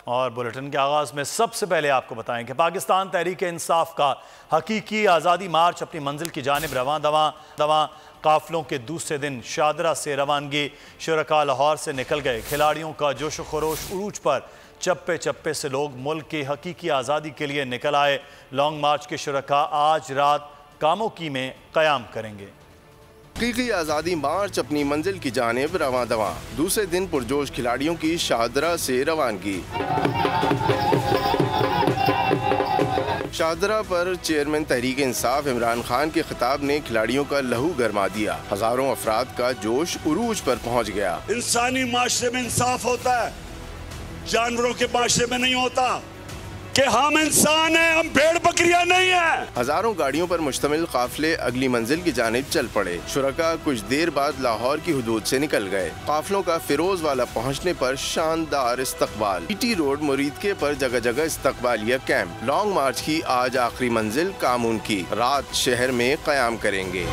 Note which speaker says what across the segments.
Speaker 1: और बुलेटिन के आगाज में सबसे पहले आपको बताएं कि पाकिस्तान तहरीक इंसाफ का हकीकी आज़ादी मार्च अपनी मंजिल की जानिब रवां दवा काफिलों के दूसरे दिन शादरा से रवानगी। शुरका लाहौर से निकल गए। खिलाड़ियों का जोश खरोश उरूज पर। चप्पे चप्पे से लोग मुल्क की हकीकी आज़ादी के लिए निकल आए। लॉन्ग मार्च के शुरका आज रात कामोकी में क़याम करेंगे।
Speaker 2: हकीकी आज़ादी मार्च अपनी मंजिल की जानिब रवां दवा। दूसरे दिन पुरजोश खिलाड़ियों की शादरा से रवानगी। शादरा पर चेयरमैन तहरीक इंसाफ इमरान खान के खिताब ने खिलाड़ियों का लहू गरमा दिया। हजारों अफराद का जोश उरूज पर पहुंच गया।
Speaker 3: इंसानी माशरे में इंसाफ होता है, जानवरों के माशरे में नहीं होता कि हम इंसान हैं, हम भेड़ बकरियां नहीं हैं।
Speaker 2: हजारों गाड़ियों पर मुश्तमिल काफिले अगली मंजिल की जानिब चल पड़े। शुरका कुछ देर बाद लाहौर की हुदूद से निकल गए। काफिलों का फिरोज वाला पहुंचने पर शानदार इस्तकबाल। ईटी रोड मुरीदके पर जगह जगह इस्तकबालिया कैंप। लॉन्ग मार्च की आज आखिरी मंजिल कामून की। रात शहर में क़याम करेंगे।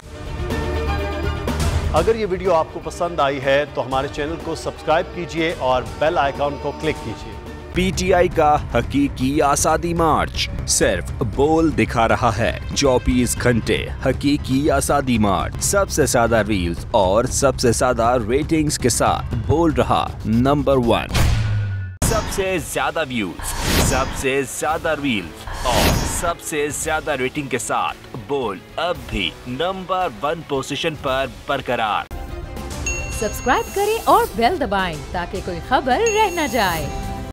Speaker 1: अगर ये वीडियो आपको पसंद आई है तो हमारे चैनल को सब्सक्राइब कीजिए और बेल आइकॉन को क्लिक कीजिए।
Speaker 4: पीटीआई का हकीकी आज़ादी मार्च सिर्फ बोल दिखा रहा है। 24 घंटे हकीकी आज़ादी मार्च, सबसे ज्यादा रील्स और सबसे ज्यादा रेटिंग्स के साथ बोल रहा नंबर 1। सबसे ज्यादा व्यूज, सबसे ज्यादा रील्स और सबसे ज्यादा रेटिंग के साथ बोल अब भी नंबर 1 पोजीशन पर बरकरार।
Speaker 5: सब्सक्राइब करें और बेल दबाएं ताकि कोई खबर रह न जाए।